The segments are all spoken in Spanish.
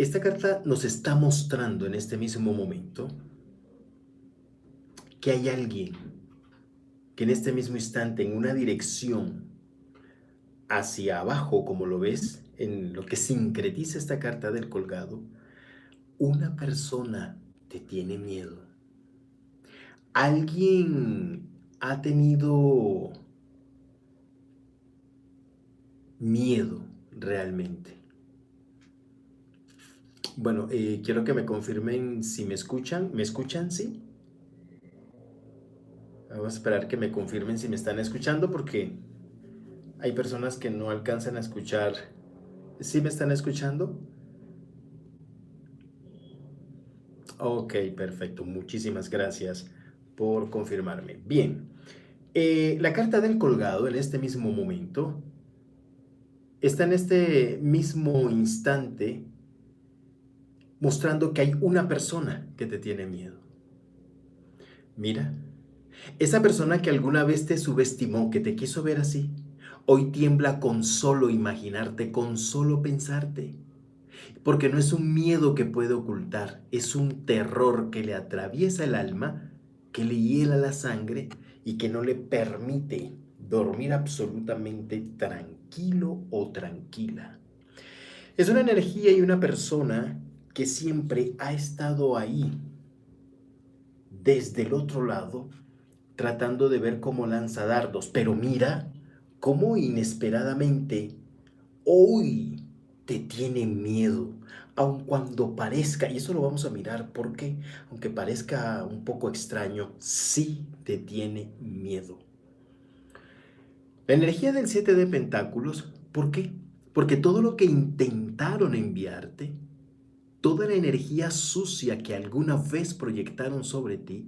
Esta carta nos está mostrando en este mismo momento que hay alguien que en este mismo instante, en una dirección hacia abajo, como lo ves, en lo que sincretiza esta carta del colgado, una persona te tiene miedo. Alguien ha tenido miedo realmente. Bueno, quiero que me confirmen si me escuchan. ¿Me escuchan? ¿Sí? Vamos a esperar que me confirmen si me están escuchando porque hay personas que no alcanzan a escuchar. ¿Sí me están escuchando? Ok, perfecto. Muchísimas gracias por confirmarme. Bien, la carta del colgado en este mismo momento está en este mismo instante mostrando que hay una persona que te tiene miedo. Mira, esa persona que alguna vez te subestimó, que te quiso ver así, hoy tiembla con solo imaginarte, con solo pensarte. Porque no es un miedo que puede ocultar, es un terror que le atraviesa el alma, que le hiela la sangre y que no le permite dormir absolutamente tranquilo o tranquila. Es una energía y una persona que siempre ha estado ahí, desde el otro lado, tratando de ver cómo lanza dardos. Pero mira cómo inesperadamente hoy te tiene miedo, aun cuando parezca, y eso lo vamos a mirar porque, aunque parezca un poco extraño, sí te tiene miedo. La energía del 7 de Pentáculos, ¿por qué? Porque todo lo que intentaron enviarte, toda la energía sucia que alguna vez proyectaron sobre ti,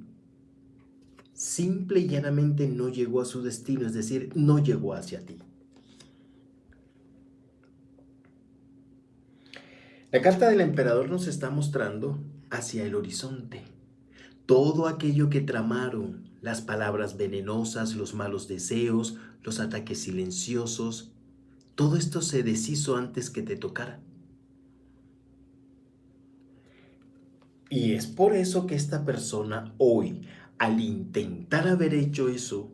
simple y llanamente no llegó a su destino, es decir, no llegó hacia ti. La carta del emperador nos está mostrando hacia el horizonte. Todo aquello que tramaron, las palabras venenosas, los malos deseos, los ataques silenciosos, todo esto se deshizo antes que te tocara. Y es por eso que esta persona hoy, al intentar haber hecho eso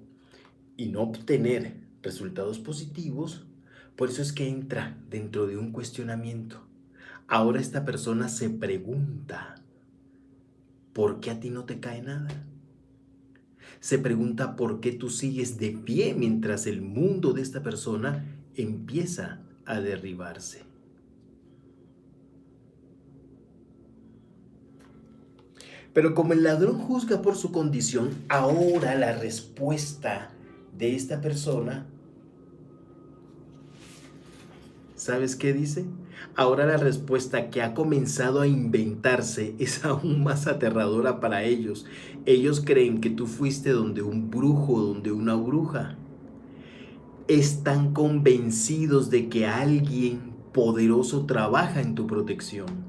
y no obtener resultados positivos, por eso es que entra dentro de un cuestionamiento. Ahora esta persona se pregunta, ¿por qué a ti no te cae nada? Se pregunta por qué tú sigues de pie mientras el mundo de esta persona empieza a derribarse. Pero como el ladrón juzga por su condición, ahora la respuesta de esta persona, ¿sabes qué dice? Ahora la respuesta que ha comenzado a inventarse es aún más aterradora para ellos. Ellos creen que tú fuiste donde un brujo, donde una bruja. Están convencidos de que alguien poderoso trabaja en tu protección,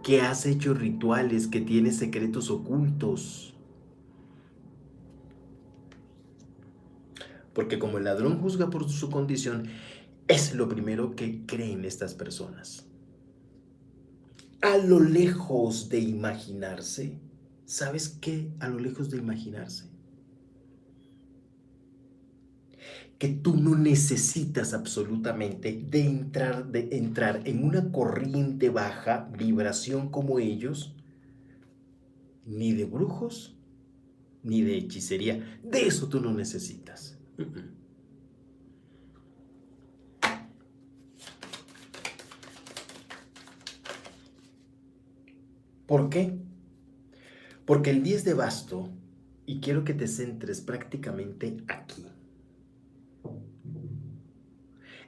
que has hecho rituales, que tienes secretos ocultos. Porque como el ladrón juzga por su condición, es lo primero que creen estas personas. A lo lejos de imaginarse, ¿sabes qué? A lo lejos de imaginarse, que tú no necesitas absolutamente de entrar en una corriente baja, vibración como ellos, ni de brujos, ni de hechicería. De eso tú no necesitas. ¿Por qué? Porque el 10 de basto, y quiero que te centres prácticamente aquí.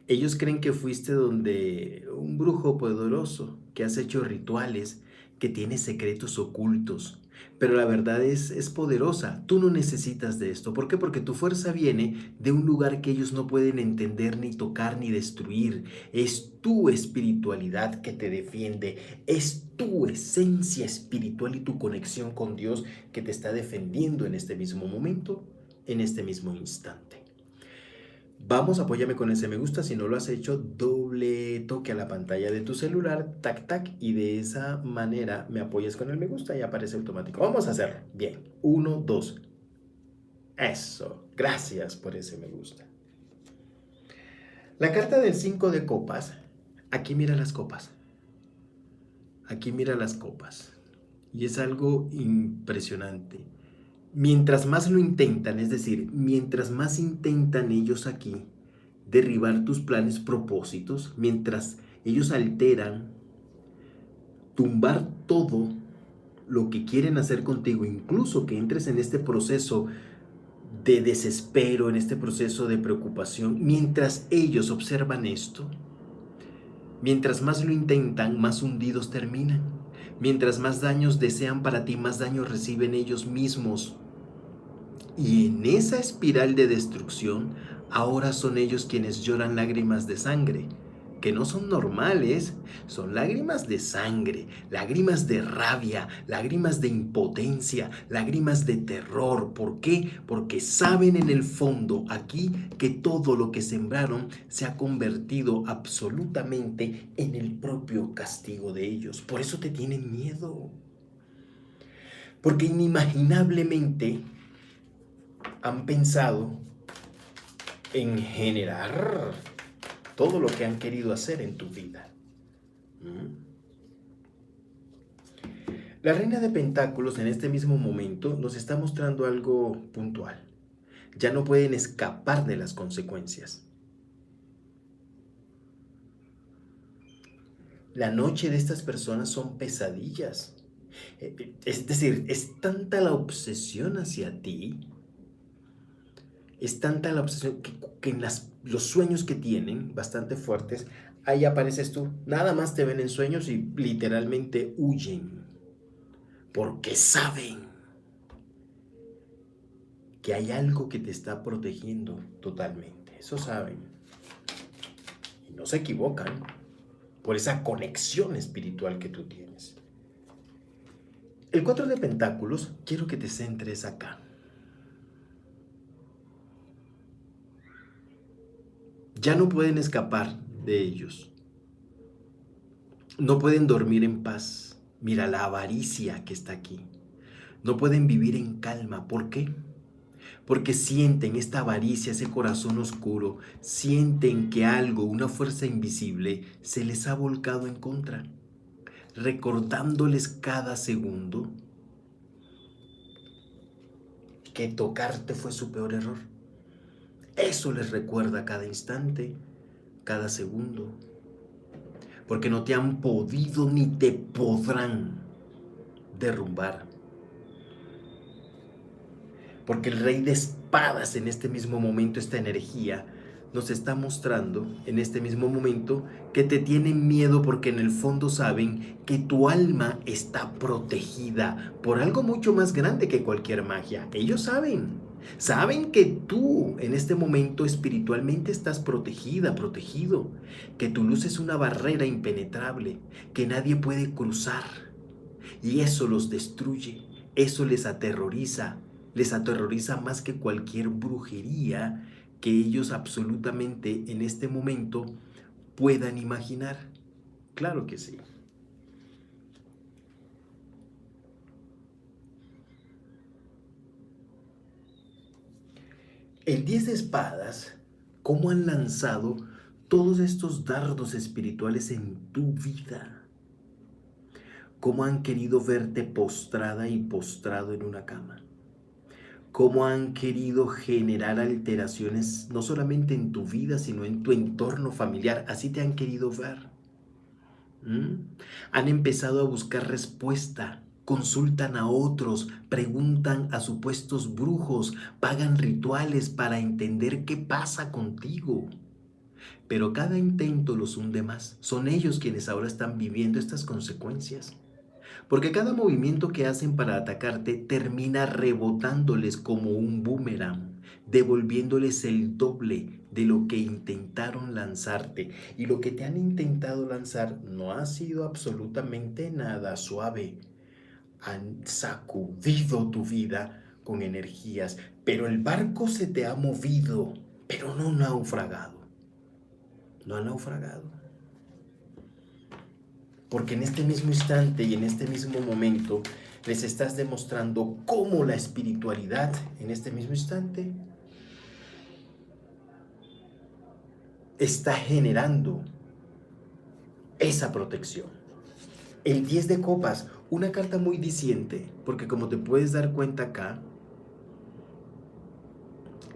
Ellos creen que fuiste donde un brujo poderoso, que has hecho rituales, que tiene secretos ocultos. Pero la verdad es poderosa. Tú no necesitas de esto. ¿Por qué? Porque tu fuerza viene de un lugar que ellos no pueden entender, ni tocar, ni destruir. Es tu espiritualidad que te defiende. Es tu esencia espiritual y tu conexión con Dios que te está defendiendo en este mismo momento, en este mismo instante. Vamos, apóyame con ese me gusta. Si no lo has hecho, doble toque a la pantalla de tu celular, tac, tac, y de esa manera me apoyas con el me gusta y aparece automático. Vamos a hacerlo. Bien. Uno, dos. Eso. Gracias por ese me gusta. La carta del 5 de copas. Aquí mira las copas. Aquí mira las copas. Y es algo impresionante. Mientras más lo intentan, es decir, mientras más intentan ellos aquí derribar tus planes, propósitos, mientras ellos alteran, tumbar todo lo que quieren hacer contigo, incluso que entres en este proceso de desespero, en este proceso de preocupación, mientras ellos observan esto, mientras más lo intentan, más hundidos terminan. Mientras más daños desean para ti, más daños reciben ellos mismos. Y en esa espiral de destrucción, ahora son ellos quienes lloran lágrimas de sangre, que no son normales, son lágrimas de sangre, lágrimas de rabia, lágrimas de impotencia, lágrimas de terror. ¿Por qué? Porque saben en el fondo aquí que todo lo que sembraron se ha convertido absolutamente en el propio castigo de ellos. Por eso te tienen miedo. Porque inimaginablemente han pensado en generar todo lo que han querido hacer en tu vida. La reina de pentáculos en este mismo momento nos está mostrando algo puntual. Ya no pueden escapar de las consecuencias. La noche de estas personas son pesadillas. Es decir, es tanta la obsesión hacia ti, es tanta la obsesión que en los sueños que tienen, bastante fuertes, ahí apareces tú. Nada más te ven en sueños y literalmente huyen. Porque saben que hay algo que te está protegiendo totalmente. Eso saben. Y no se equivocan por esa conexión espiritual que tú tienes. El 4 de pentáculos, quiero que te centres acá. Ya no pueden escapar de ellos. No pueden dormir en paz. Mira la avaricia que está aquí. No pueden vivir en calma. ¿Por qué? Porque sienten esta avaricia, ese corazón oscuro, sienten que algo, una fuerza invisible, se les ha volcado en contra, recordándoles cada segundo que tocarte fue su peor error. Eso les recuerda cada instante, cada segundo, porque no te han podido ni te podrán derrumbar. Porque el rey de espadas en este mismo momento, esta energía, nos está mostrando en este mismo momento que te tienen miedo porque en el fondo saben que tu alma está protegida por algo mucho más grande que cualquier magia. Ellos saben que tú en este momento espiritualmente estás protegida, protegido, que tu luz es una barrera impenetrable, que nadie puede cruzar. Y eso los destruye, eso les aterroriza más que cualquier brujería que ellos absolutamente en este momento puedan imaginar. Claro que sí. El 10 de espadas, ¿cómo han lanzado todos estos dardos espirituales en tu vida? ¿Cómo han querido verte postrada y postrado en una cama? ¿Cómo han querido generar alteraciones no solamente en tu vida, sino en tu entorno familiar? Así te han querido ver. Han empezado a buscar respuesta, consultan a otros, preguntan a supuestos brujos, pagan rituales para entender qué pasa contigo. Pero cada intento los hunde más. Son ellos quienes ahora están viviendo estas consecuencias. Porque cada movimiento que hacen para atacarte termina rebotándoles como un boomerang, devolviéndoles el doble de lo que intentaron lanzarte. Y lo que te han intentado lanzar no ha sido absolutamente nada suave. Han sacudido tu vida con energías, pero el barco se te ha movido, pero no naufragado. No ha naufragado. Porque en este mismo instante y en este mismo momento les estás demostrando cómo la espiritualidad en este mismo instante está generando esa protección. El 10 de copas, una carta muy diciente, porque como te puedes dar cuenta acá,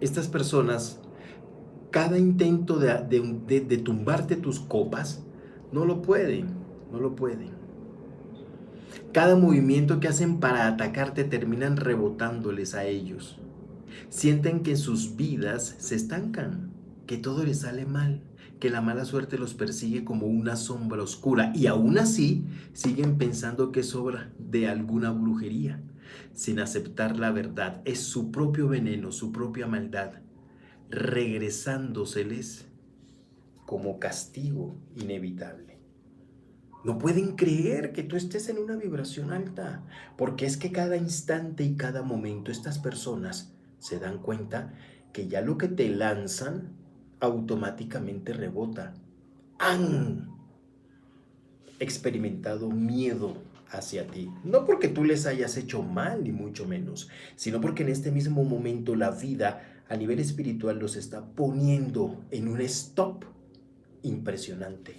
estas personas, cada intento de tumbarte tus copas, no lo pueden, no lo pueden. Cada movimiento que hacen para atacarte terminan rebotándoles a ellos. Sienten que sus vidas se estancan, que todo les sale mal, que la mala suerte los persigue como una sombra oscura y aún así siguen pensando que es obra de alguna brujería, sin aceptar la verdad. Es su propio veneno, su propia maldad, regresándoseles como castigo inevitable. No pueden creer que tú estés en una vibración alta, porque es que cada instante y cada momento estas personas se dan cuenta que ya lo que te lanzan automáticamente rebota. Han experimentado miedo hacia ti, no porque tú les hayas hecho mal, ni mucho menos, sino porque en este mismo momento la vida a nivel espiritual los está poniendo en un stop impresionante,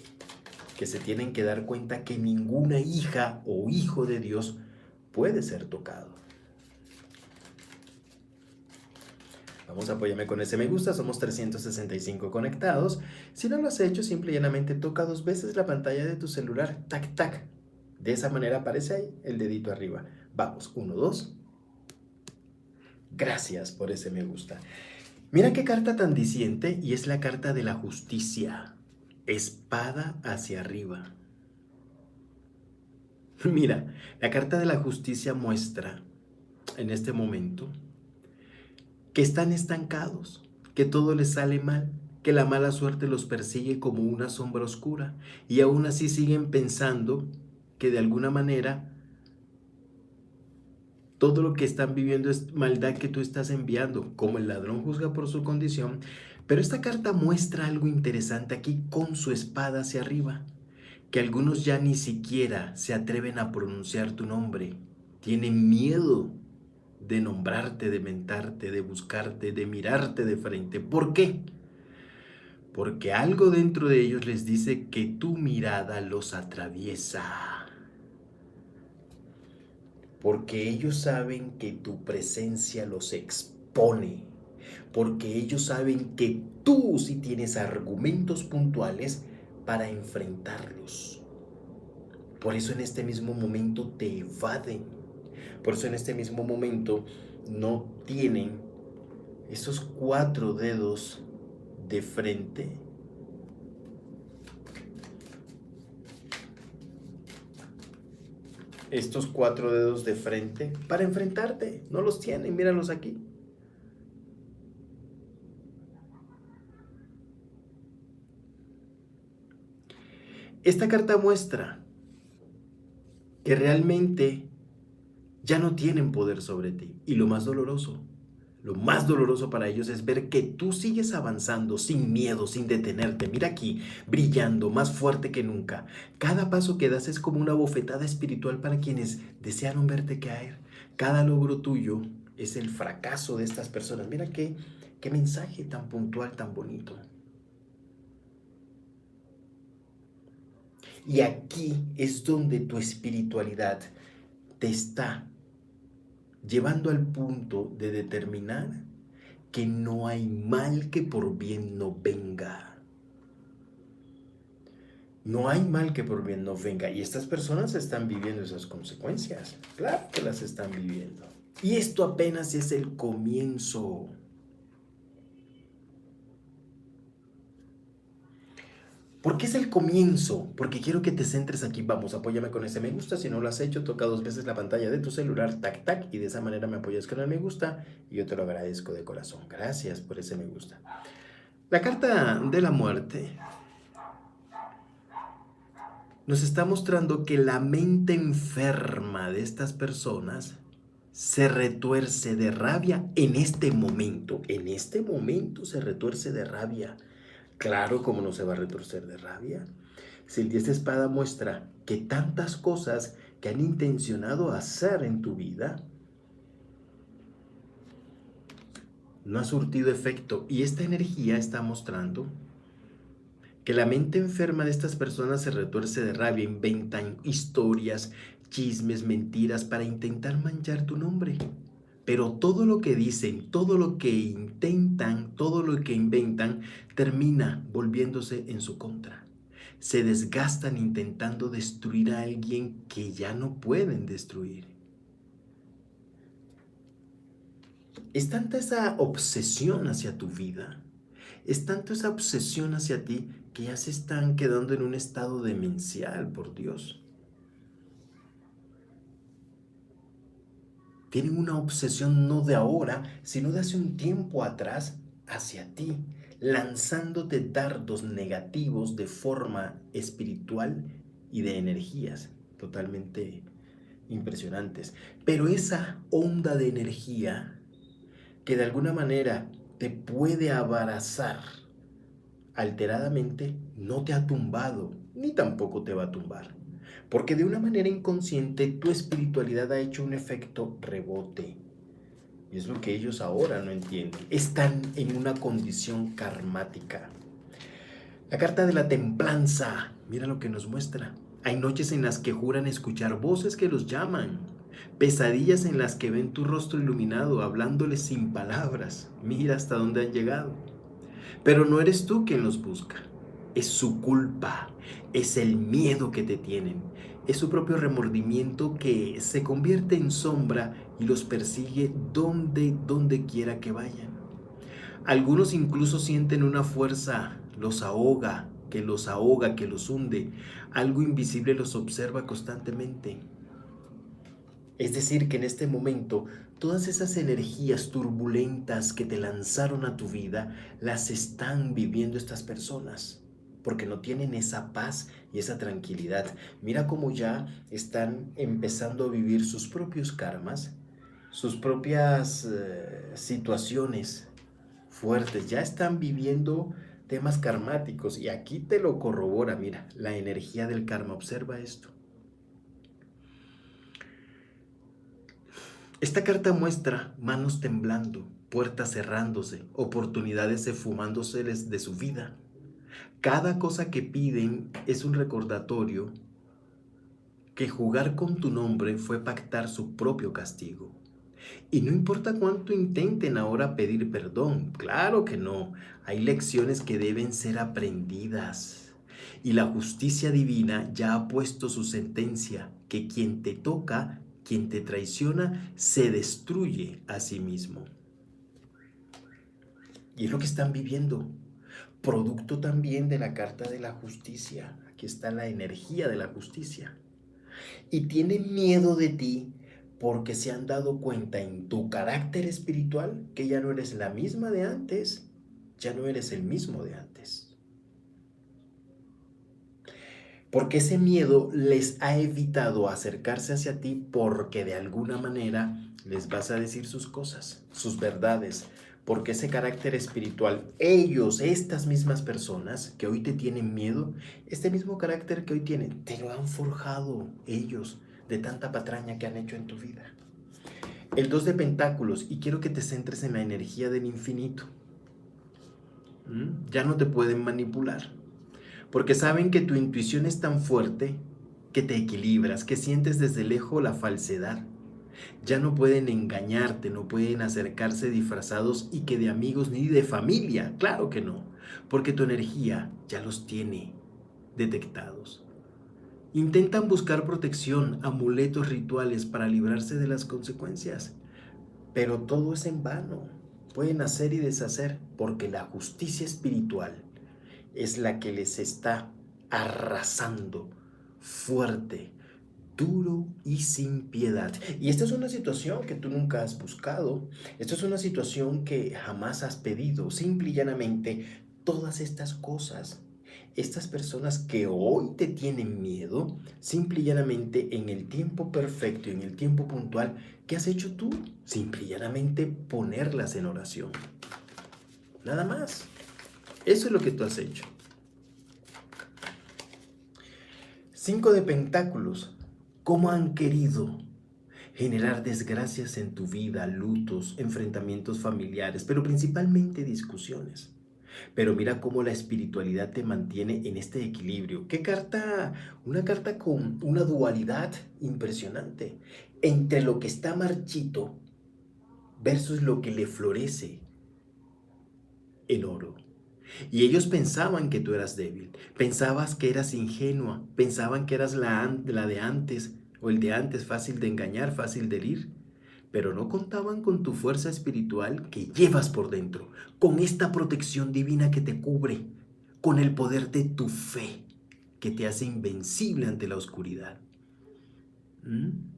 que se tienen que dar cuenta que ninguna hija o hijo de Dios puede ser tocado. Vamos a apoyarme con ese me gusta, somos 365 conectados. Si no lo has hecho, simple y llanamente toca 2 veces la pantalla de tu celular, tac, tac. De esa manera aparece ahí el dedito arriba. Vamos, 1, 2. Gracias por ese me gusta. Mira qué carta tan diciente, y es la carta de la justicia. Espada hacia arriba. Mira, la carta de la justicia muestra en este momento que están estancados, que todo les sale mal, que la mala suerte los persigue como una sombra oscura y aún así siguen pensando que de alguna manera todo lo que están viviendo es maldad que tú estás enviando, como el ladrón juzga por su condición. Pero esta carta muestra algo interesante aquí con su espada hacia arriba, que algunos ya ni siquiera se atreven a pronunciar tu nombre, tienen miedo de nombrarte, de mentarte, de buscarte, de mirarte de frente. ¿Por qué? Porque algo dentro de ellos les dice que tu mirada los atraviesa. Porque ellos saben que tu presencia los expone. Porque ellos saben que tú sí tienes argumentos puntuales para enfrentarlos. Por eso en este mismo momento te evaden. Por eso en este mismo momento no tienen esos 4 dedos de frente. Estos 4 dedos de frente para enfrentarte. No los tienen, míralos aquí. Esta carta muestra que realmente ya no tienen poder sobre ti. Y lo más doloroso para ellos es ver que tú sigues avanzando sin miedo, sin detenerte. Mira aquí, brillando, más fuerte que nunca. Cada paso que das es como una bofetada espiritual para quienes desearon verte caer. Cada logro tuyo es el fracaso de estas personas. Mira qué mensaje tan puntual, tan bonito. Y aquí es donde tu espiritualidad te está llevando al punto de determinar que no hay mal que por bien no venga. No hay mal que por bien no venga. Y estas personas están viviendo esas consecuencias. Claro que las están viviendo. Y esto apenas es el comienzo. ¿Por qué es el comienzo? Porque quiero que te centres aquí. Vamos, apóyame con ese me gusta. Si no lo has hecho, toca 2 veces la pantalla de tu celular, tac, tac, y de esa manera me apoyas con el me gusta y yo te lo agradezco de corazón. Gracias por ese me gusta. La carta de la muerte nos está mostrando que la mente enferma de estas personas se retuerce de rabia en este momento. En este momento se retuerce de rabia. Claro, ¿cómo no se va a retorcer de rabia? Si el 10 de espada muestra que tantas cosas que han intencionado hacer en tu vida no ha surtido efecto, y esta energía está mostrando que la mente enferma de estas personas se retuerce de rabia, inventan historias, chismes, mentiras para intentar manchar tu nombre. Pero todo lo que dicen, todo lo que intentan, todo lo que inventan, termina volviéndose en su contra. Se desgastan intentando destruir a alguien que ya no pueden destruir. Es tanta esa obsesión hacia tu vida, es tanto esa obsesión hacia ti, que ya se están quedando en un estado demencial, por Dios. Tienen una obsesión no de ahora, sino de hace un tiempo atrás hacia ti, lanzándote dardos negativos de forma espiritual y de energías totalmente impresionantes. Pero esa onda de energía que de alguna manera te puede abarazar alteradamente, no te ha tumbado, ni tampoco te va a tumbar. Porque de una manera inconsciente tu espiritualidad ha hecho un efecto rebote. Y es lo que ellos ahora no entienden. Están en una condición karmática. La carta de la templanza, mira lo que nos muestra. Hay noches en las que juran escuchar voces que los llaman. Pesadillas en las que ven tu rostro iluminado, hablándoles sin palabras. Mira hasta dónde han llegado. Pero no eres tú quien los busca. Es su culpa, es el miedo que te tienen, es su propio remordimiento que se convierte en sombra y los persigue donde quiera que vayan. Algunos incluso sienten una fuerza, los ahoga, que los hunde. Algo invisible los observa constantemente. Es decir, que en este momento todas esas energías turbulentas que te lanzaron a tu vida las están viviendo estas personas, porque no tienen esa paz y esa tranquilidad. Mira cómo ya están empezando a vivir sus propios karmas, sus propias situaciones fuertes. Ya están viviendo temas karmáticos, y aquí te lo corrobora. Mira, la energía del karma. Observa esto. Esta carta muestra manos temblando, puertas cerrándose, oportunidades esfumándoseles de su vida. Cada cosa que piden es un recordatorio que jugar con tu nombre fue pactar su propio castigo. Y no importa cuánto intenten ahora pedir perdón, claro que no, hay lecciones que deben ser aprendidas. Y la justicia divina ya ha puesto su sentencia, que quien te toca, quien te traiciona, se destruye a sí mismo. Y es lo que están viviendo, producto también de la carta de la justicia. Aquí está la energía de la justicia. Y tienen miedo de ti porque se han dado cuenta en tu carácter espiritual que ya no eres la misma de antes, ya no eres el mismo de antes. Porque ese miedo les ha evitado acercarse hacia ti, porque de alguna manera les vas a decir sus cosas, sus verdades. Porque ese carácter espiritual, ellos, estas mismas personas que hoy te tienen miedo, este mismo carácter que hoy tienen, te lo han forjado ellos de tanta patraña que han hecho en tu vida. El 2 de pentáculos, y quiero que te centres en la energía del infinito. Ya no te pueden manipular, porque saben que tu intuición es tan fuerte que te equilibras, que sientes desde lejos la falsedad. Ya no pueden engañarte, no pueden acercarse disfrazados, y que de amigos ni de familia, claro que no, porque tu energía ya los tiene detectados. Intentan buscar protección, amuletos, rituales para librarse de las consecuencias, pero todo es en vano. Pueden hacer y deshacer, porque la justicia espiritual es la que les está arrasando fuerte, duro y sin piedad. Y esta es una situación que tú nunca has buscado. Esta es una situación que jamás has pedido. Simple y llanamente, todas estas cosas estas personas que hoy te tienen miedo, simple y llanamente en el tiempo perfecto y en el tiempo puntual, ¿qué has hecho tú? Simple y llanamente ponerlas en oración. Nada más. Eso es lo que tú has hecho. 5 de pentáculos. ¿Cómo han querido generar desgracias en tu vida, lutos, enfrentamientos familiares, pero principalmente discusiones? Pero mira cómo la espiritualidad te mantiene en este equilibrio. ¿Qué carta? Una carta con una dualidad impresionante entre lo que está marchito versus lo que le florece en oro. Y ellos pensaban que tú eras débil, pensabas que eras ingenua, pensaban que eras la de antes o el de antes, fácil de engañar, fácil de herir, pero no contaban con tu fuerza espiritual que llevas por dentro, con esta protección divina que te cubre, con el poder de tu fe que te hace invencible ante la oscuridad. ¿Mm?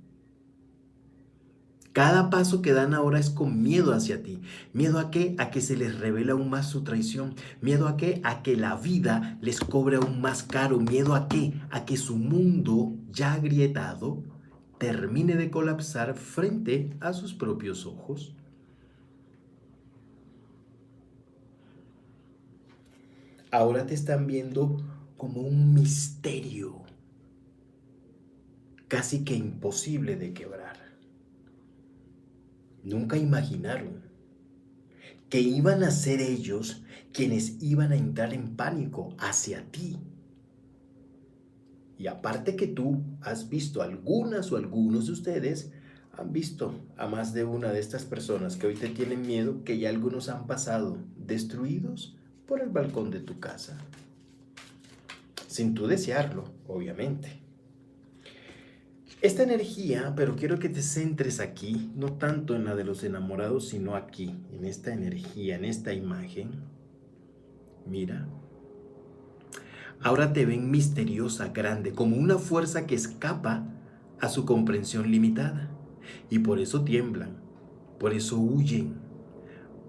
Cada paso que dan ahora es con miedo hacia ti. ¿Miedo a qué? A que se les revele aún más su traición. ¿Miedo a qué? A que la vida les cobre aún más caro. ¿Miedo a qué? A que su mundo ya agrietado termine de colapsar frente a sus propios ojos. Ahora te están viendo como un misterio casi que imposible de quebrar. Nunca imaginaron que iban a ser ellos quienes iban a entrar en pánico hacia ti. Y aparte que tú has visto algunas o algunos de ustedes han visto a más de una de estas personas que hoy te tienen miedo, que ya algunos han pasado destruidos por el balcón de tu casa. Sin tú desearlo, obviamente. Esta energía, pero quiero que te centres aquí, no tanto en la de los enamorados, sino aquí, en esta energía, en esta imagen. Mira. Ahora te ven misteriosa, grande, como una fuerza que escapa a su comprensión limitada. Y por eso tiemblan, por eso huyen,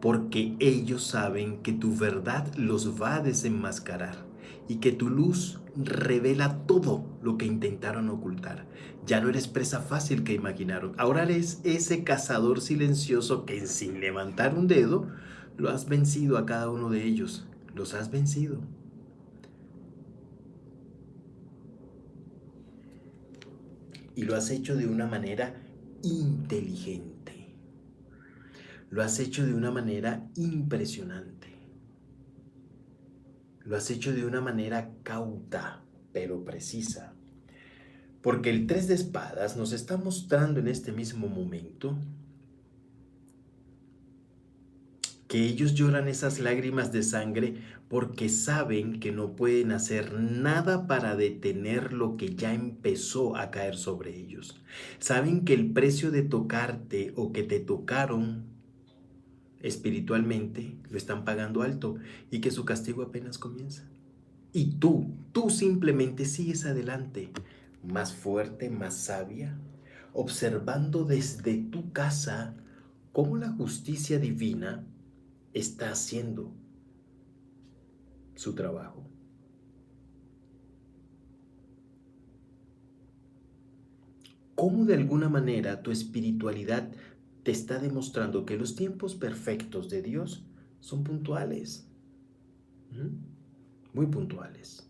porque ellos saben que tu verdad los va a desenmascarar y que tu luz revela todo lo que intentaron ocultar. Ya no eres presa fácil que imaginaron. Ahora eres ese cazador silencioso que sin levantar un dedo lo has vencido a cada uno de ellos. Los has vencido. Y lo has hecho de una manera inteligente. Lo has hecho de una manera impresionante. Lo has hecho de una manera cauta, pero precisa. Porque el 3 de espadas nos está mostrando en este mismo momento que ellos lloran esas lágrimas de sangre porque saben que no pueden hacer nada para detener lo que ya empezó a caer sobre ellos. Saben que el precio de tocarte o que te tocaron espiritualmente lo están pagando alto y que su castigo apenas comienza. Y tú simplemente sigues adelante, más fuerte, más sabia, observando desde tu casa cómo la justicia divina está haciendo su trabajo. Cómo de alguna manera tu espiritualidad te está demostrando que los tiempos perfectos de Dios son puntuales, muy puntuales.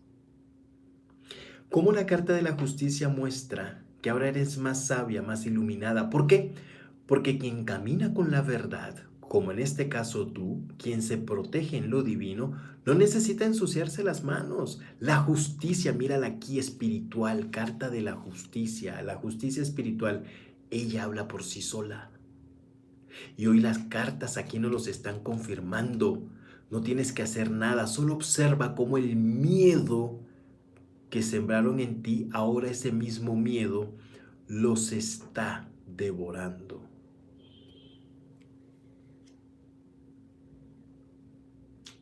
Cómo la carta de la justicia muestra que ahora eres más sabia, más iluminada. ¿Por qué? Porque quien camina con la verdad, como en este caso tú, quien se protege en lo divino, no necesita ensuciarse las manos. La justicia, mírala aquí, espiritual, carta de la justicia espiritual, ella habla por sí sola. Y hoy las cartas aquí nos los están confirmando. No tienes que hacer nada, solo observa cómo el miedo que sembraron en ti, ahora ese mismo miedo los está devorando.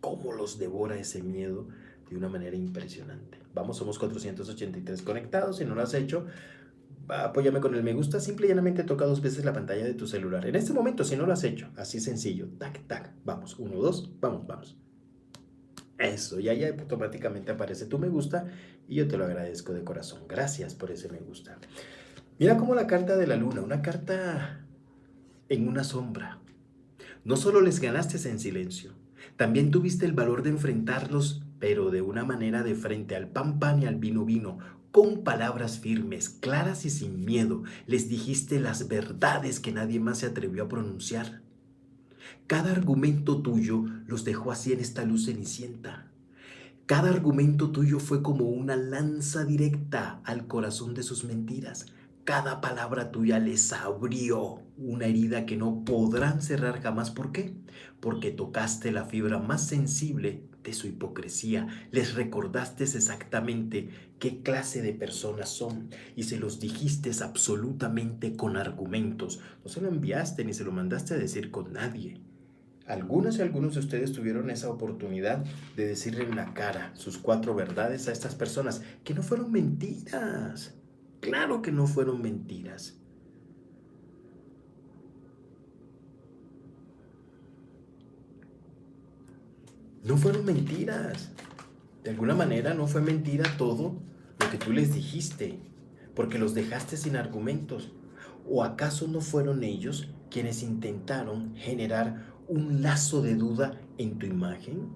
¿Cómo los devora ese miedo? De una manera impresionante. Vamos, somos 483 conectados. Si no lo has hecho, apóyame con el me gusta. Simple y llanamente toca 2 veces la pantalla de tu celular. En este momento, si no lo has hecho, así sencillo. Tac, tac. Vamos, 1, 2, vamos, vamos. Eso, y ahí automáticamente aparece tu me gusta y yo te lo agradezco de corazón. Gracias por ese me gusta. Mira cómo la carta de la luna, una carta en una sombra. No solo les ganaste en silencio, también tuviste el valor de enfrentarlos, pero de una manera de frente al pan pan y al vino vino, con palabras firmes, claras y sin miedo. Les dijiste las verdades que nadie más se atrevió a pronunciar. Cada argumento tuyo los dejó así en esta luz cenicienta. Cada argumento tuyo fue como una lanza directa al corazón de sus mentiras. Cada palabra tuya les abrió una herida que no podrán cerrar jamás. ¿Por qué? Porque tocaste la fibra más sensible de su hipocresía. Les recordaste exactamente qué clase de personas son y se los dijiste absolutamente con argumentos. No se lo enviaste ni se lo mandaste a decir con nadie. Algunas y algunos de ustedes tuvieron esa oportunidad de decirle en la cara sus 4 verdades a estas personas, que no fueron mentiras. Claro que no fueron mentiras. No fueron mentiras. De alguna manera no fue mentira todo lo que tú les dijiste, porque los dejaste sin argumentos. ¿O acaso no fueron ellos quienes intentaron generar un lazo de duda en tu imagen?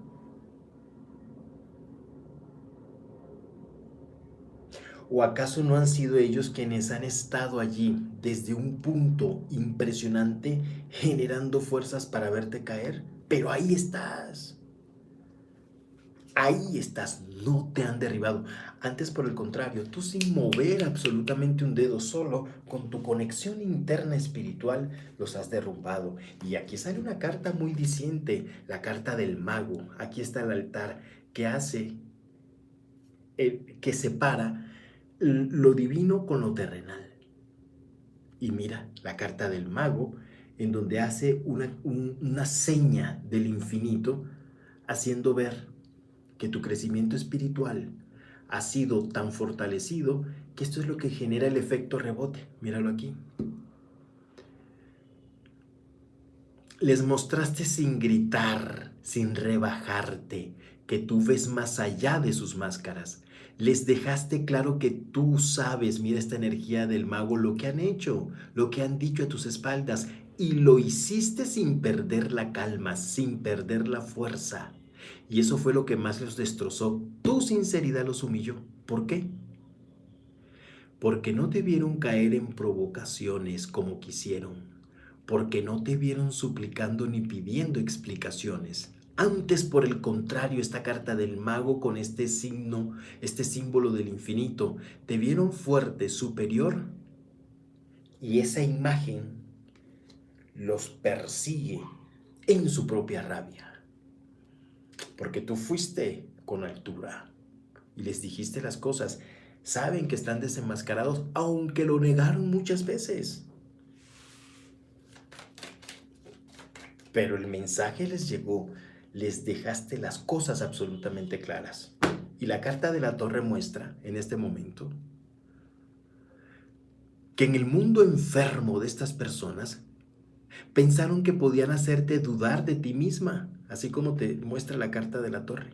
¿O acaso no han sido ellos quienes han estado allí desde un punto impresionante generando fuerzas para verte caer? Pero ahí estás, no te han derribado. Antes, por el contrario, tú sin mover absolutamente un dedo, solo con tu conexión interna espiritual, los has derrumbado. Y aquí sale una carta muy diciente, la carta del mago. Aquí está el altar que hace, que separa lo divino con lo terrenal. Y mira la carta del mago, en donde hace una seña del infinito, haciendo ver que tu crecimiento espiritual ha sido tan fortalecido que esto es lo que genera el efecto rebote. Míralo aquí. Les mostraste sin gritar, sin rebajarte, que tú ves más allá de sus máscaras. Les dejaste claro que tú sabes, mira esta energía del mago, lo que han hecho, lo que han dicho a tus espaldas, y lo hiciste sin perder la calma, sin perder la fuerza. Y eso fue lo que más los destrozó. Tu sinceridad los humilló. ¿Por qué? Porque no te vieron caer en provocaciones como quisieron, porque no te vieron suplicando ni pidiendo explicaciones. Antes, por el contrario, esta carta del mago con este signo, este símbolo del infinito, te vieron fuerte, superior, y esa imagen los persigue en su propia rabia. Porque tú fuiste con altura y les dijiste las cosas. Saben que están desenmascarados, aunque lo negaron muchas veces. Pero el mensaje les llegó, les dejaste las cosas absolutamente claras. Y la carta de la torre muestra, en este momento, que en el mundo enfermo de estas personas, pensaron que podían hacerte dudar de ti misma, así como te muestra la carta de la torre.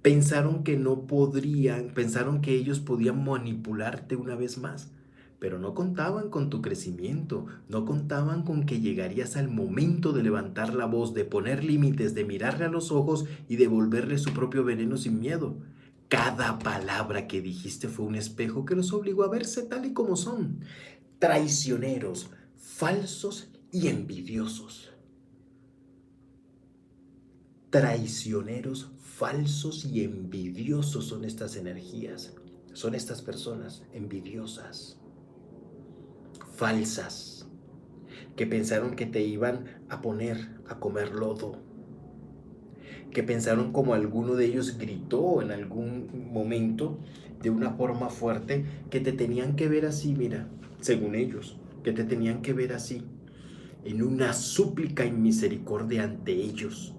Pensaron que no podrían, pensaron que ellos podían manipularte una vez más, pero no contaban con tu crecimiento, no contaban con que llegarías al momento de levantar la voz, de poner límites, de mirarle a los ojos y devolverle su propio veneno sin miedo. Cada palabra que dijiste fue un espejo que los obligó a verse tal y como son, traicioneros, falsos y envidiosos. Traicioneros, falsos y envidiosos son estas energías. Son estas personas envidiosas, falsas, que pensaron que te iban a poner a comer lodo, que pensaron, como alguno de ellos gritó en algún momento de una forma fuerte, que te tenían que ver así, mira, según ellos, que te tenían que ver así, en una súplica y misericordia ante ellos.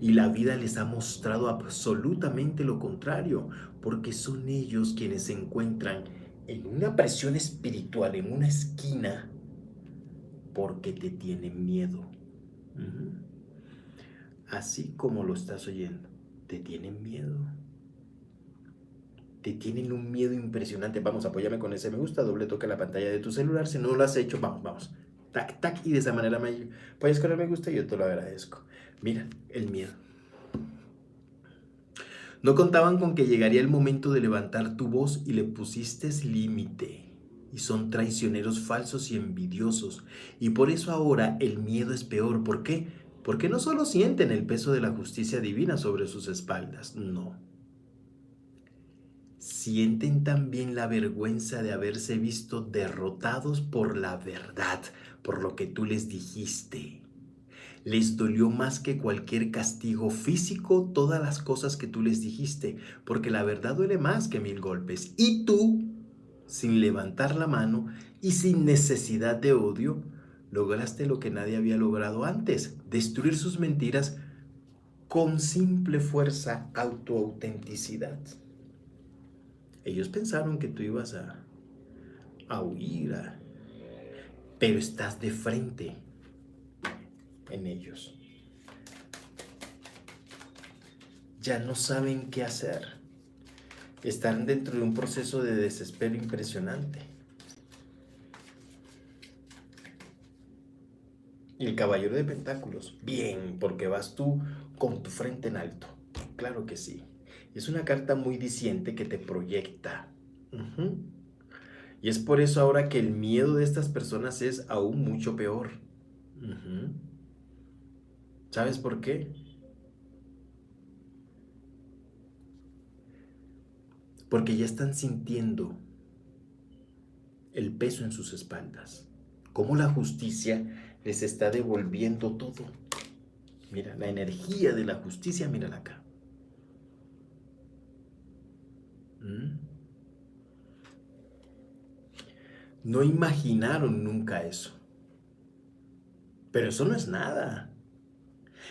Y la vida les ha mostrado absolutamente lo contrario, porque son ellos quienes se encuentran en una presión espiritual, en una esquina, porque te tienen miedo. Así como lo estás oyendo, te tienen miedo. Te tienen un miedo impresionante. Vamos, apóyame con ese me gusta, doble toque a la pantalla de tu celular. Si no lo has hecho, vamos. Tac, tac, y de esa manera me apoyas con el me gusta y yo te lo agradezco. Mira, el miedo. No contaban con que llegaría el momento de levantar tu voz y le pusiste límite. Y son traicioneros falsos y envidiosos. Y por eso ahora el miedo es peor. ¿Por qué? Porque no solo sienten el peso de la justicia divina sobre sus espaldas, no. Sienten también la vergüenza de haberse visto derrotados por la verdad, por lo que tú les dijiste. Les dolió más que cualquier castigo físico todas las cosas que tú les dijiste, porque la verdad duele más que 1000 golpes. Y tú, sin levantar la mano y sin necesidad de odio, lograste lo que nadie había logrado antes, destruir sus mentiras con simple fuerza, autoautenticidad. Ellos pensaron que tú ibas a huir, pero estás de frente en ellos. Ya no saben qué hacer. Están dentro de un proceso de desespero impresionante. Y el caballero de pentáculos, bien, porque vas tú con tu frente en alto. Claro que sí. Es una carta muy diciente que te proyecta. Y es por eso ahora que el miedo de estas personas es aún mucho peor. ¿Sabes por qué? Porque ya están sintiendo el peso en sus espaldas. Cómo la justicia les está devolviendo todo. Mira, la energía de la justicia, mírala acá. No imaginaron nunca eso. Pero eso no es nada.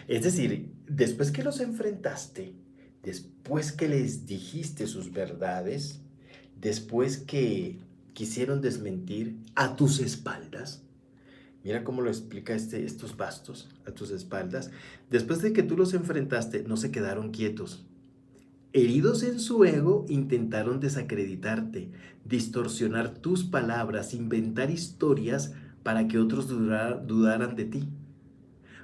Es decir, después que los enfrentaste, después que les dijiste sus verdades, después que quisieron desmentir a tus espaldas, mira cómo lo explica estos bastos, a tus espaldas, después de que tú los enfrentaste, no se quedaron quietos. Heridos en su ego, intentaron desacreditarte, distorsionar tus palabras, inventar historias para que otros dudaran de ti.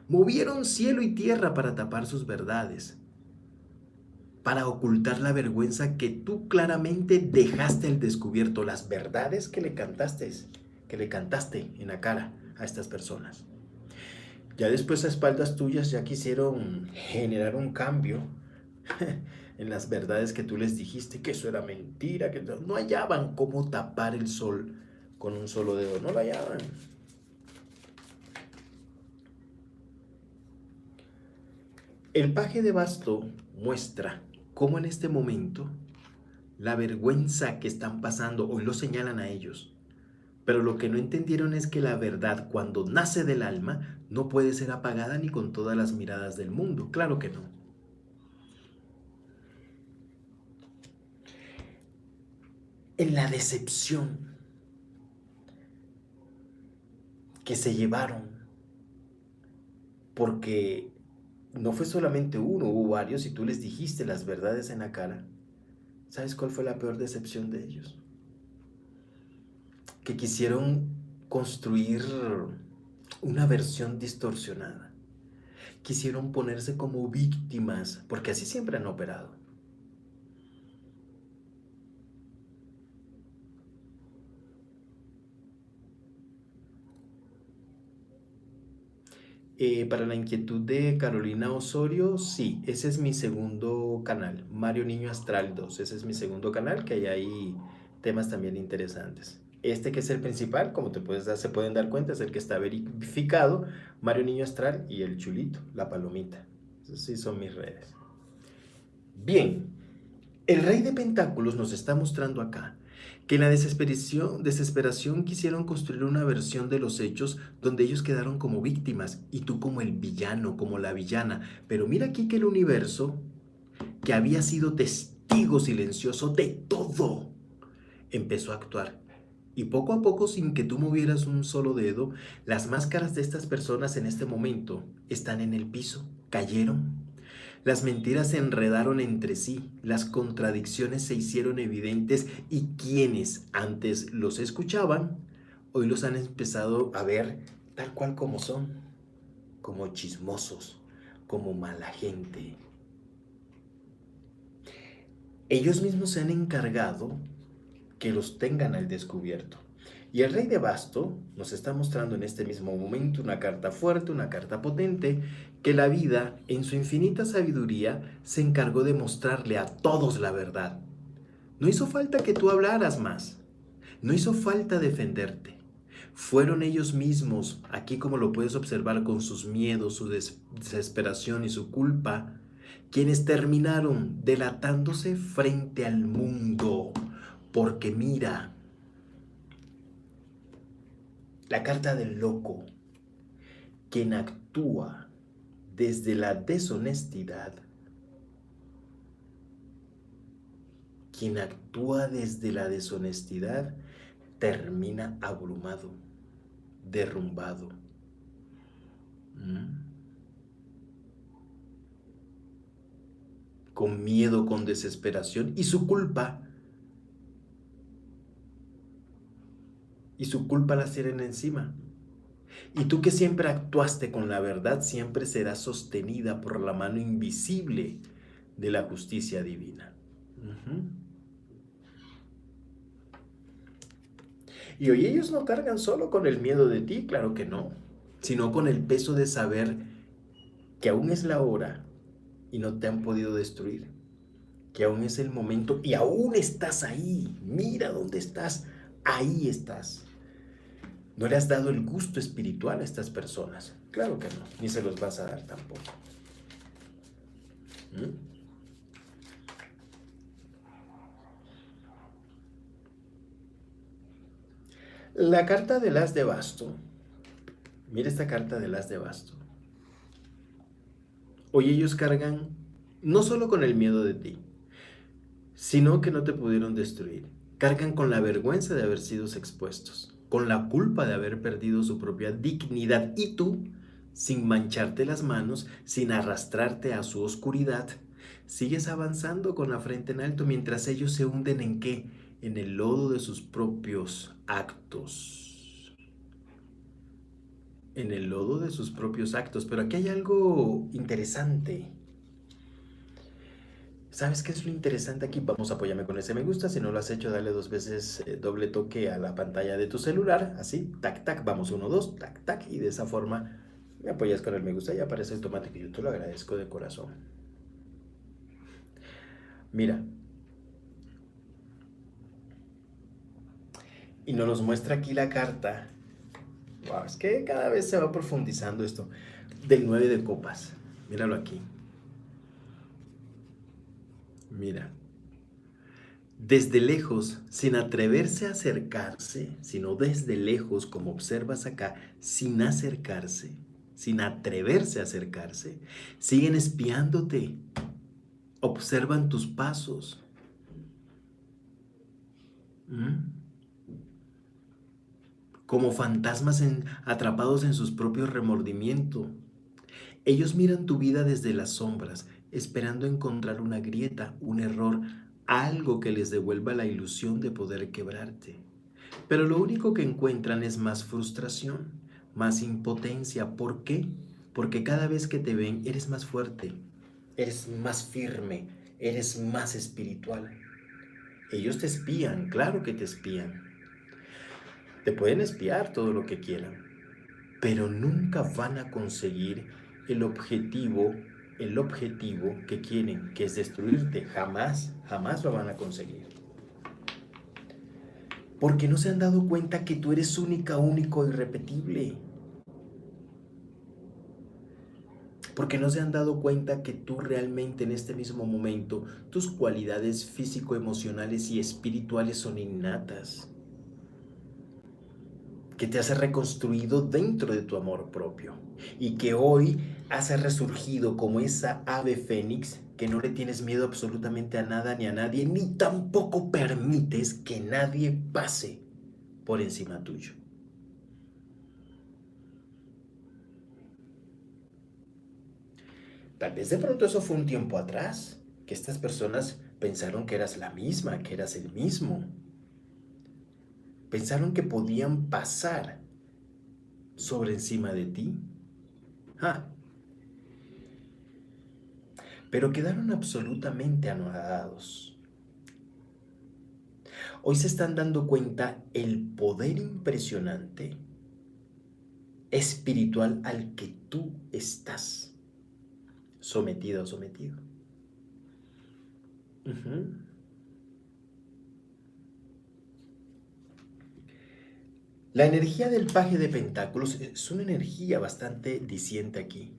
Movieron cielo y tierra para tapar sus verdades, para ocultar la vergüenza que tú claramente dejaste al descubierto, las verdades que le cantaste en la cara a estas personas. Ya después a espaldas tuyas ya quisieron generar un cambio en las verdades que tú les dijiste, que eso era mentira, que no hallaban cómo tapar el sol con un solo dedo, no lo hallaban. El paje de basto muestra cómo en este momento la vergüenza que están pasando, hoy lo señalan a ellos, pero lo que no entendieron es que la verdad cuando nace del alma no puede ser apagada ni con todas las miradas del mundo, claro que no. En la decepción que se llevaron, porque no fue solamente uno, hubo varios y tú les dijiste las verdades en la cara. ¿Sabes cuál fue la peor decepción de ellos? Que quisieron construir una versión distorsionada. Quisieron ponerse como víctimas, porque así siempre han operado. Para la inquietud de Carolina Osorio, sí, ese es mi segundo canal, Mario Niño Astral 2, ese es mi segundo canal, que hay ahí temas también interesantes. Este que es el principal, como se pueden dar cuenta, es el que está verificado, Mario Niño Astral y el chulito, la palomita. Esos sí son mis redes. Bien, el rey de pentáculos nos está mostrando acá que en la desesperación quisieron construir una versión de los hechos donde ellos quedaron como víctimas y tú como el villano, como la villana. Pero mira aquí que el universo, que había sido testigo silencioso de todo, empezó a actuar. Y poco a poco, sin que tú movieras un solo dedo, las máscaras de estas personas en este momento están en el piso, cayeron. Las mentiras se enredaron entre sí, las contradicciones se hicieron evidentes y quienes antes los escuchaban, hoy los han empezado a ver tal cual como son, como chismosos, como mala gente. Ellos mismos se han encargado que los tengan al descubierto. Y el rey de basto nos está mostrando en este mismo momento una carta fuerte, una carta potente, que la vida, en su infinita sabiduría, se encargó de mostrarle a todos la verdad. No hizo falta que tú hablaras más, no hizo falta defenderte. Fueron ellos mismos, aquí como lo puedes observar con sus miedos, su desesperación y su culpa, quienes terminaron delatándose frente al mundo. Porque mira, la carta del loco, quien actúa desde la deshonestidad, quien actúa desde la deshonestidad, termina abrumado, derrumbado. Con miedo, con desesperación y su culpa. Y su culpa la tienen encima. Y tú que siempre actuaste con la verdad, siempre serás sostenida por la mano invisible de la justicia divina. Y hoy ellos no cargan solo con el miedo de ti, claro que no, sino con el peso de saber que aún es la hora y no te han podido destruir, que aún es el momento y aún estás ahí. Mira dónde estás, ahí estás. No le has dado el gusto espiritual a estas personas, claro que no, ni se los vas a dar tampoco. La carta del as de basto, mira esta carta del as de basto. Hoy ellos cargan no solo con el miedo de ti, sino que no te pudieron destruir. Cargan con la vergüenza de haber sido expuestos, con la culpa de haber perdido su propia dignidad y tú, sin mancharte las manos, sin arrastrarte a su oscuridad, sigues avanzando con la frente en alto mientras ellos se hunden ¿en qué? En el lodo de sus propios actos. En el lodo de sus propios actos. Pero aquí hay algo interesante. ¿Sabes qué es lo interesante aquí? Vamos a apoyarme con ese me gusta. Si no lo has hecho, dale 2 veces doble toque a la pantalla de tu celular. Así, tac, tac, vamos 1, 2, tac, tac. Y de esa forma me apoyas con el me gusta y aparece automático. Yo te lo agradezco de corazón. Mira. Y nos muestra aquí la carta. Wow, es que cada vez se va profundizando esto. Del 9 de copas. Míralo aquí. Mira. Desde lejos, sin atreverse a acercarse, sino desde lejos, como observas acá, sin acercarse, sin atreverse a acercarse, siguen espiándote, observan tus pasos. Como fantasmas atrapados en sus propios remordimientos. Ellos miran tu vida desde las sombras, esperando encontrar una grieta, un error, algo que les devuelva la ilusión de poder quebrarte. Pero lo único que encuentran es más frustración, más impotencia. ¿Por qué? Porque cada vez que te ven eres más fuerte, eres más firme, eres más espiritual. Ellos te espían, claro que te espían. Te pueden espiar todo lo que quieran, pero nunca van a conseguir el objetivo que quieren, que es destruirte. Jamás, jamás lo van a conseguir. Porque no se han dado cuenta que tú eres única, único, irrepetible. Porque no se han dado cuenta que tú realmente en este mismo momento, tus cualidades físico, emocionales y espirituales son innatas. Que te has reconstruido dentro de tu amor propio. Y que hoy has resurgido como esa ave fénix que no le tienes miedo absolutamente a nada ni a nadie, ni tampoco permites que nadie pase por encima tuyo. Tal vez de pronto eso fue un tiempo atrás, que estas personas pensaron que eras la misma, que eras el mismo. Pensaron que podían pasar sobre encima de ti. Ah, pero quedaron absolutamente anonadados. Hoy se están dando cuenta el poder impresionante espiritual al que tú estás sometido o sometido. Ujú. La energía del paje de pentáculos es una energía bastante diciente aquí.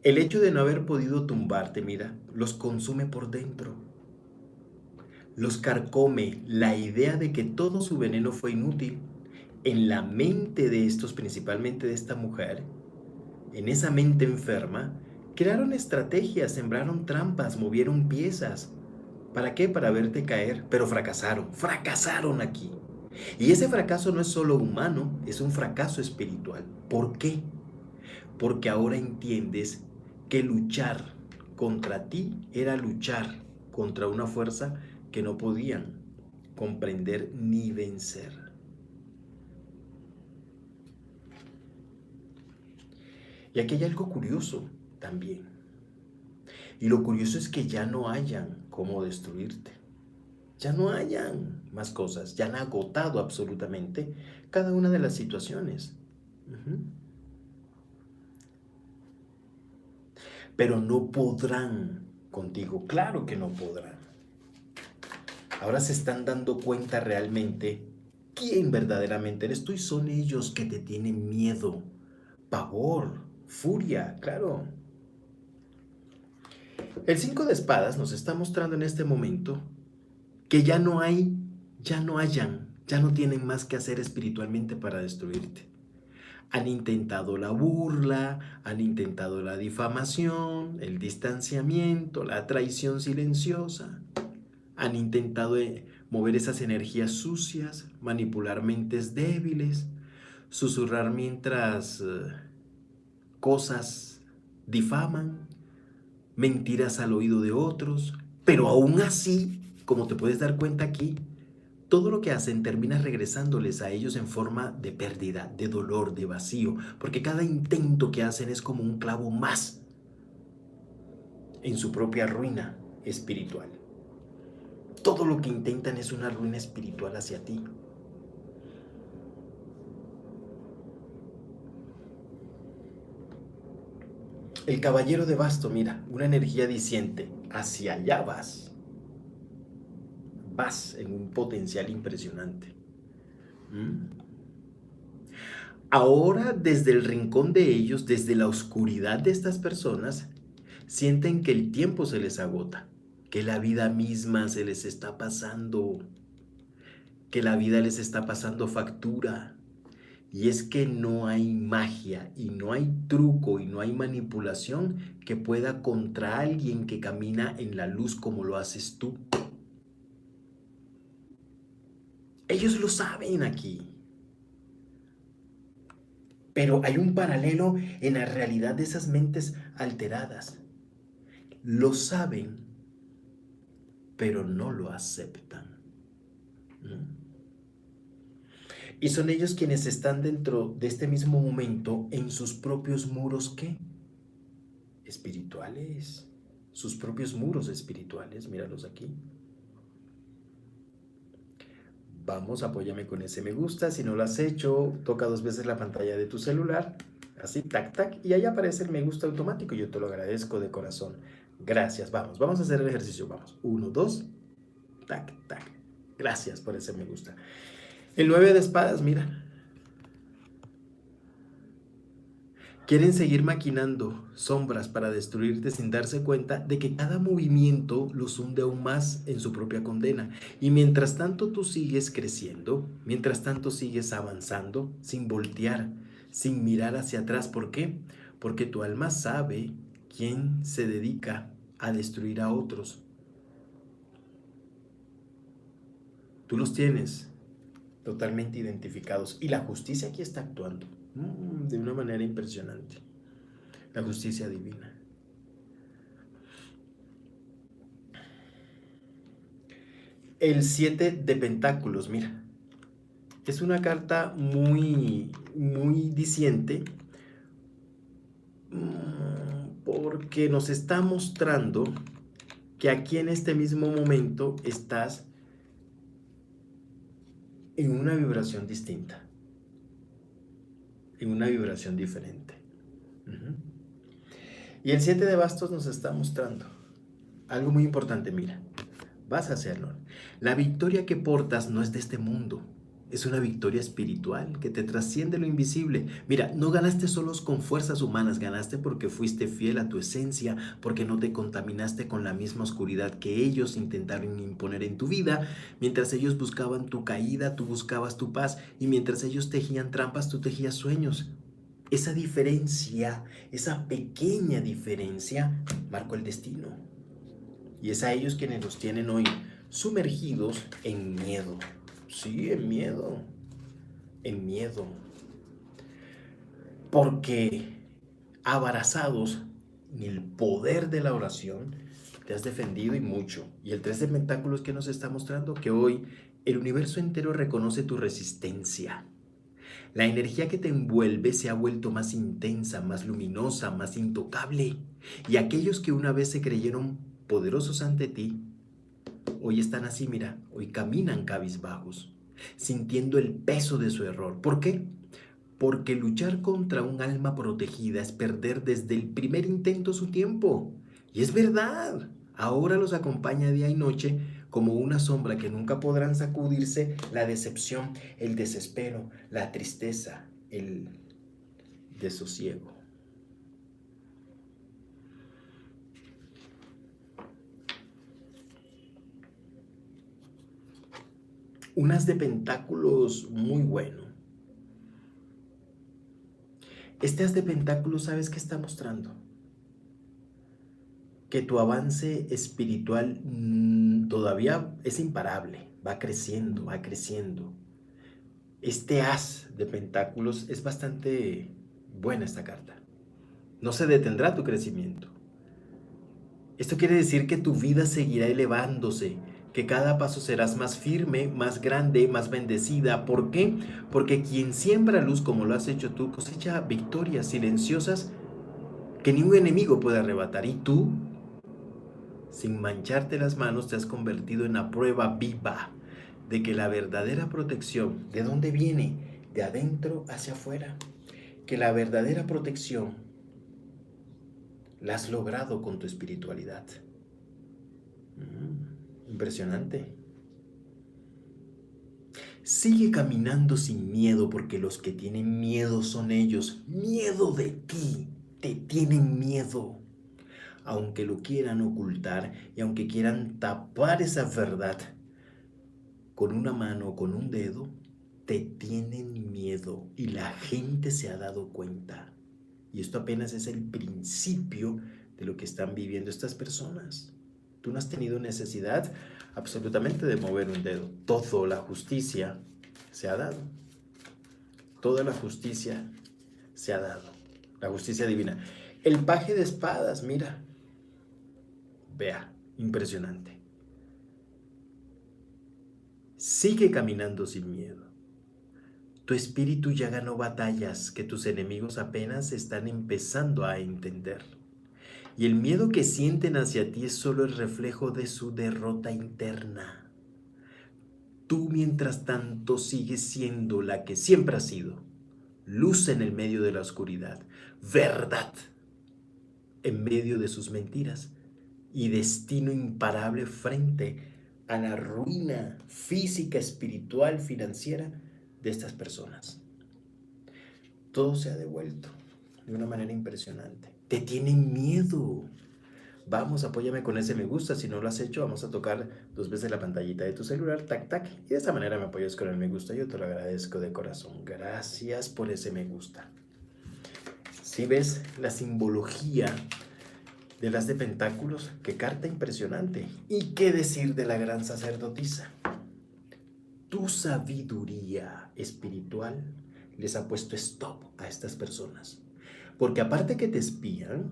El hecho de no haber podido tumbarte, mira, los consume por dentro. Los carcome la idea de que todo su veneno fue inútil. En la mente de estos, principalmente de esta mujer, en esa mente enferma, crearon estrategias, sembraron trampas, movieron piezas. ¿Para qué? Para verte caer, pero fracasaron aquí. Y ese fracaso no es solo humano, es un fracaso espiritual. ¿Por qué? Porque ahora entiendes que luchar contra ti era luchar contra una fuerza que no podían comprender ni vencer. Y aquí hay algo curioso también. Y lo curioso es que ya no hayan cómo destruirte. Ya no hayan más cosas. Ya han agotado absolutamente cada una de las situaciones. Ujú. Pero no podrán contigo. Claro que no podrán. Ahora se están dando cuenta realmente quién verdaderamente eres tú y son ellos que te tienen miedo, pavor, furia, claro. El 5 de espadas nos está mostrando en este momento que ya no hay, ya no hayan, ya no tienen más que hacer espiritualmente para destruirte. Han intentado la burla, han intentado la difamación, el distanciamiento, la traición silenciosa. Han intentado mover esas energías sucias, manipular mentes débiles, susurrar mientras cosas difaman, mentiras al oído de otros, pero aún así, como te puedes dar cuenta aquí, todo lo que hacen termina regresándoles a ellos en forma de pérdida, de dolor, de vacío, porque cada intento que hacen es como un clavo más en su propia ruina espiritual. Todo lo que intentan es una ruina espiritual hacia ti. El caballero de basto, mira, una energía diciente, hacia allá vas. Vas en un potencial impresionante. ¿Mm? Ahora, desde el rincón de ellos, desde la oscuridad de estas personas, sienten que el tiempo se les agota, que la vida misma se les está pasando, que la vida les está pasando factura. Y es que no hay magia y no hay truco y no hay manipulación que pueda contra alguien que camina en la luz como lo haces tú. Ellos lo saben aquí. Pero hay un paralelo en la realidad de esas mentes alteradas. Lo saben, pero no lo aceptan. ¿Mm? Y son ellos quienes están dentro de este mismo momento en sus propios muros, ¿qué? Espirituales. Sus propios muros espirituales, míralos aquí. Vamos, apóyame con ese me gusta. Si no lo has hecho, toca 2 veces la pantalla de tu celular. Así, tac, tac. Y ahí aparece el me gusta automático. Yo te lo agradezco de corazón. Gracias. Vamos a hacer el ejercicio. Vamos. 1, 2. Tac, tac. Gracias por ese me gusta. El 9 de espadas, mira. Quieren seguir maquinando sombras para destruirte sin darse cuenta de que cada movimiento los hunde aún más en su propia condena. Y mientras tanto tú sigues creciendo, mientras tanto sigues avanzando, sin voltear, sin mirar hacia atrás. ¿Por qué? Porque tu alma sabe quién se dedica a destruir a otros. Tú los tienes totalmente identificados y la justicia aquí está actuando de una manera impresionante. La justicia divina. El 7 de pentáculos, mira. Es una carta muy diciente, porque nos está mostrando que aquí en este mismo momento estás en una vibración distinta, en una vibración diferente. Uh-huh. Y el 7 de bastos nos está mostrando algo muy importante. Mira, vas a hacerlo. La victoria que portas no es de este mundo. Es una victoria espiritual que te trasciende lo invisible. Mira, no ganaste solos con fuerzas humanas, ganaste porque fuiste fiel a tu esencia, porque no te contaminaste con la misma oscuridad que ellos intentaron imponer en tu vida. Mientras ellos buscaban tu caída, tú buscabas tu paz, y mientras ellos tejían trampas, tú tejías sueños. Esa diferencia, esa pequeña diferencia, marcó el destino. Y es a ellos quienes los tienen hoy sumergidos en miedo. Sí, en miedo. En miedo. Porque abrazados en el poder de la oración, te has defendido y mucho. Y el 3 de pentáculos que nos está mostrando que hoy el universo entero reconoce tu resistencia. La energía que te envuelve se ha vuelto más intensa, más luminosa, más intocable. Y aquellos que una vez se creyeron poderosos ante ti, hoy están así, mira, hoy caminan cabizbajos, sintiendo el peso de su error. ¿Por qué? Porque luchar contra un alma protegida es perder desde el primer intento su tiempo. Y es verdad, ahora los acompaña día y noche como una sombra que nunca podrán sacudirse la decepción, el desespero, la tristeza, el desosiego. Un as de pentáculos muy bueno. Este as de pentáculos, ¿sabes qué está mostrando? Que tu avance espiritual todavía es imparable, va creciendo, va creciendo. Este as de pentáculos es bastante buena esta carta. No se detendrá tu crecimiento. Esto quiere decir que tu vida seguirá elevándose, que cada paso serás más firme, más grande, más bendecida. ¿Por qué? Porque quien siembra luz como lo has hecho tú, cosecha victorias silenciosas que ningún enemigo puede arrebatar. Y tú, sin mancharte las manos, te has convertido en la prueba viva de que la verdadera protección, ¿de dónde viene? De adentro hacia afuera. Que la verdadera protección la has logrado con tu espiritualidad. Impresionante. Sigue caminando sin miedo, porque los que tienen miedo son ellos. Miedo de ti. Te tienen miedo. Aunque lo quieran ocultar y aunque quieran tapar esa verdad con una mano o con un dedo, te tienen miedo y la gente se ha dado cuenta. Y esto apenas es el principio de lo que están viviendo estas personas. Tú no has tenido necesidad absolutamente de mover un dedo. Toda la justicia se ha dado. Toda la justicia se ha dado. La justicia divina. El paje de espadas, mira. Vea, impresionante. Sigue caminando sin miedo. Tu espíritu ya ganó batallas que tus enemigos apenas están empezando a entender. Y el miedo que sienten hacia ti es solo el reflejo de su derrota interna. Tú, mientras tanto, sigues siendo la que siempre has sido. Luz en el medio de la oscuridad. Verdad en medio de sus mentiras. Y destino imparable frente a la ruina física, espiritual, financiera de estas personas. Todo se ha devuelto de una manera impresionante. Te tienen miedo. Vamos, apóyame con ese me gusta. Si no lo has hecho, vamos a tocar 2 veces la pantallita de tu celular, tac, tac. Y de esta manera me apoyas con el me gusta. Yo te lo agradezco de corazón. Gracias por ese me gusta. Si ves la simbología de las de pentáculos, qué carta impresionante. ¿Y qué decir de la gran sacerdotisa? Tu sabiduría espiritual les ha puesto stop a estas personas. Porque aparte que te espían,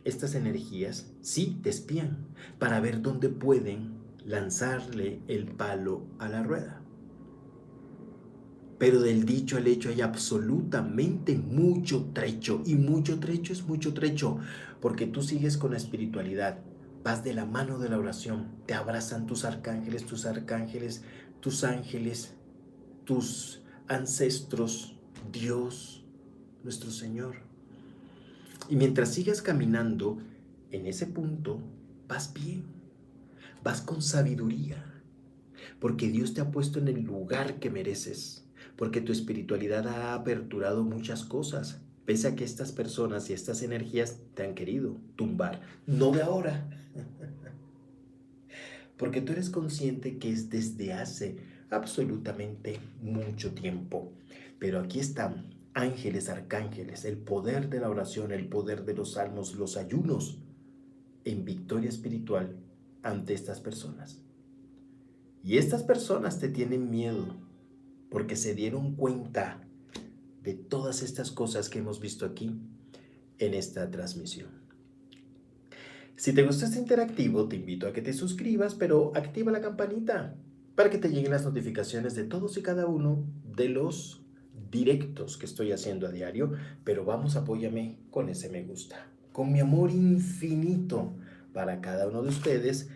estas energías sí te espían para ver dónde pueden lanzarle el palo a la rueda. Pero del dicho al hecho hay absolutamente mucho trecho, y mucho trecho es mucho trecho, porque tú sigues con la espiritualidad, vas de la mano de la oración, te abrazan tus ángeles, tus ancestros, Dios, nuestro Señor. Y mientras sigas caminando en ese punto, vas bien, vas con sabiduría, porque Dios te ha puesto en el lugar que mereces, porque tu espiritualidad ha aperturado muchas cosas, pese a que estas personas y estas energías te han querido tumbar, no de ahora, porque tú eres consciente que es desde hace absolutamente mucho tiempo. Pero aquí están ángeles, arcángeles, el poder de la oración, el poder de los salmos, los ayunos, en victoria espiritual ante estas personas. Y estas personas te tienen miedo porque se dieron cuenta de todas estas cosas que hemos visto aquí en esta transmisión. Si te gusta este interactivo, te invito a que te suscribas, pero activa la campanita para que te lleguen las notificaciones de todos y cada uno de los directos que estoy haciendo a diario. Pero vamos, apóyame con ese me gusta. Con mi amor infinito para cada uno de ustedes,